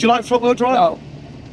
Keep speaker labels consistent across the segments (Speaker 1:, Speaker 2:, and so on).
Speaker 1: Do you like front-wheel drive?
Speaker 2: No.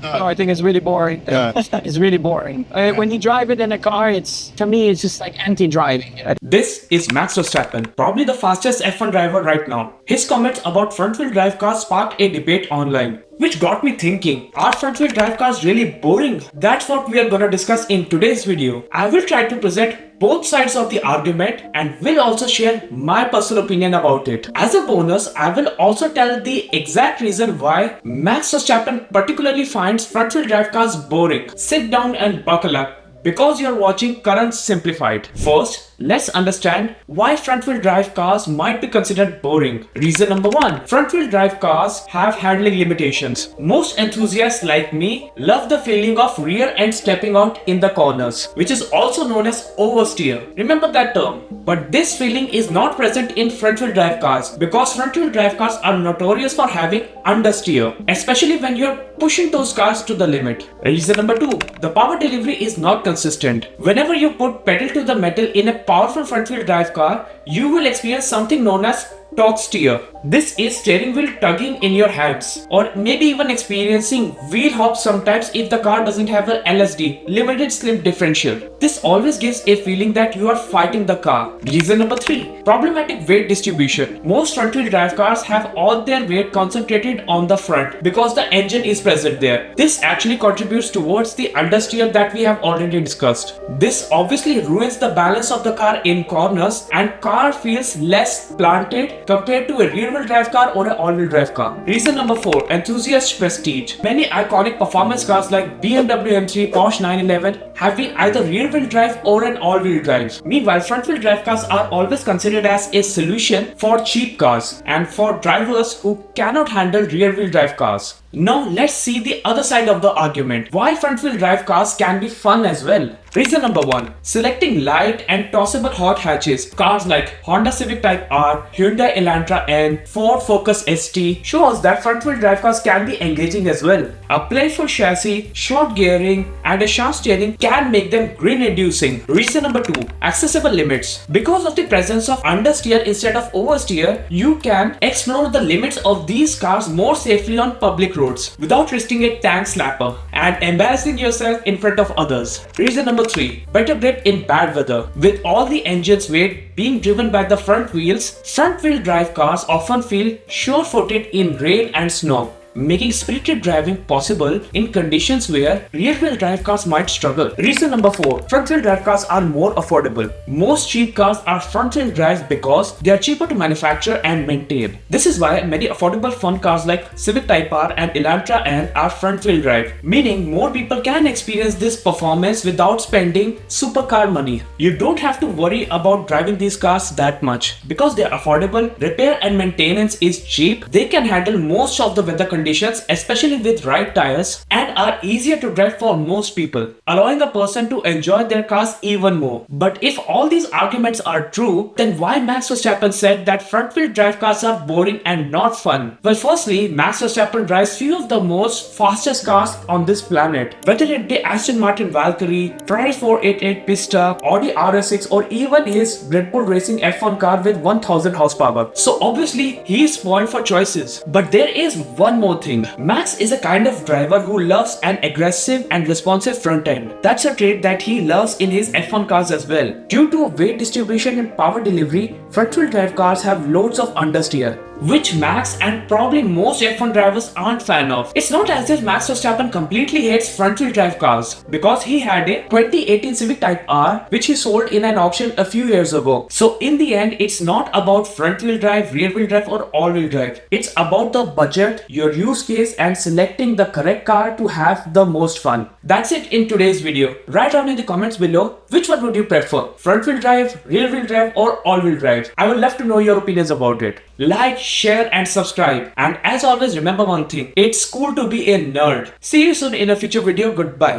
Speaker 2: No, I think it's really boring.
Speaker 1: Yeah.
Speaker 2: It's really boring. When you drive it in a car, to me, it's just like anti-driving.
Speaker 3: This is Max Verstappen, probably the fastest F1 driver right now. His comments about front-wheel drive cars sparked a debate online, which got me thinking, are front-wheel drive cars really boring? That's what we are gonna discuss in today's video. I will try to present both sides of the argument and will also share my personal opinion about it. As a bonus, I will also tell the exact reason why Max Verstappen particularly finds front-wheel drive cars boring. Sit down and buckle up, because you're watching Current Simplified. First, let's understand why front-wheel drive cars might be considered boring. Reason number one, front-wheel drive cars have handling limitations. Most enthusiasts like me love the feeling of rear end stepping out in the corners, which is also known as oversteer. Remember that term. But this feeling is not present in front-wheel drive cars because front-wheel drive cars are notorious for having understeer, especially when you're pushing those cars to the limit. Reason number two, the power delivery is not consistent. Whenever you put pedal to the metal in a powerful front-wheel drive car, you will experience something known as torque steer. This is steering wheel tugging in your hands, or maybe even experiencing wheel hops sometimes if the car doesn't have a LSD, limited slip differential. This always gives a feeling that you are fighting the car. Reason number three, problematic weight distribution. Most front-wheel drive cars have all their weight concentrated on the front because the engine is present there. This actually contributes towards the understeer that we have already discussed. This obviously ruins the balance of the car in corners and car feels less planted compared to a rear-wheel drive car or an all-wheel drive car. Reason number four, enthusiast prestige. Many iconic performance cars like BMW M3, Porsche 911 have been either rear-wheel drive or an all-wheel drive. Meanwhile, front-wheel drive cars are always considered as a solution for cheap cars and for drivers who cannot handle rear-wheel drive cars. Now let's see the other side of the argument. Why front-wheel drive cars can be fun as well. Reason number one, selecting light and tossable hot hatches. Cars like Honda Civic Type R, Hyundai Elantra N, Ford Focus ST shows that front-wheel drive cars can be engaging as well. A playful chassis, short gearing and a sharp steering can make them grin-inducing. Reason number two, accessible limits. Because of the presence of understeer instead of oversteer, you can explore the limits of these cars more safely on public roads without risking a tank slapper and embarrassing yourself in front of others. Reason number three, better grip in bad weather. With all the engine's weight being driven by the front wheels, front-wheel drive cars often feel sure-footed in rain and snow, making spirited driving possible in conditions where rear-wheel drive cars might struggle. Reason number four, front-wheel drive cars are more affordable. Most cheap cars are front-wheel drive because they are cheaper to manufacture and maintain. This is why many affordable fun cars like Civic Type R and Elantra N are front-wheel drive, meaning more people can experience this performance without spending supercar money. You don't have to worry about driving these cars that much because they are affordable, repair and maintenance is cheap, they can handle most of the weather conditions, especially with right tires, and are easier to drive for most people, allowing a person to enjoy their cars even more. But if all these arguments are true, then why Max Verstappen said that front-wheel drive cars are boring and not fun? Well, firstly, Max Verstappen drives few of the most fastest cars on this planet, whether it be Aston Martin Valkyrie, Ferrari 488 Pista, Audi RS6 or even his Red Bull Racing F1 car with 1000 horsepower. So obviously, he is spoiled for choices. But there is one more thing. Max is a kind of driver who loves an aggressive and responsive front end. That's a trait that he loves in his F1 cars as well. Due to weight distribution and power delivery, front-wheel drive cars have loads of understeer, which Max and probably most F1 drivers aren't fan of. It's not as if Max Verstappen completely hates front-wheel drive cars because he had a 2018 Civic Type R which he sold in an auction a few years ago. So in the end, it's not about front-wheel drive, rear-wheel drive or all-wheel drive. It's about the budget, your use case and selecting the correct car to have the most fun. That's it in today's video. Write down in the comments below which one would you prefer, front-wheel drive, rear-wheel drive or all-wheel drive. I would love to know your opinions about it. Like, share and subscribe. And as always, remember one thing, it's cool to be a nerd. See you soon in a future video. Goodbye.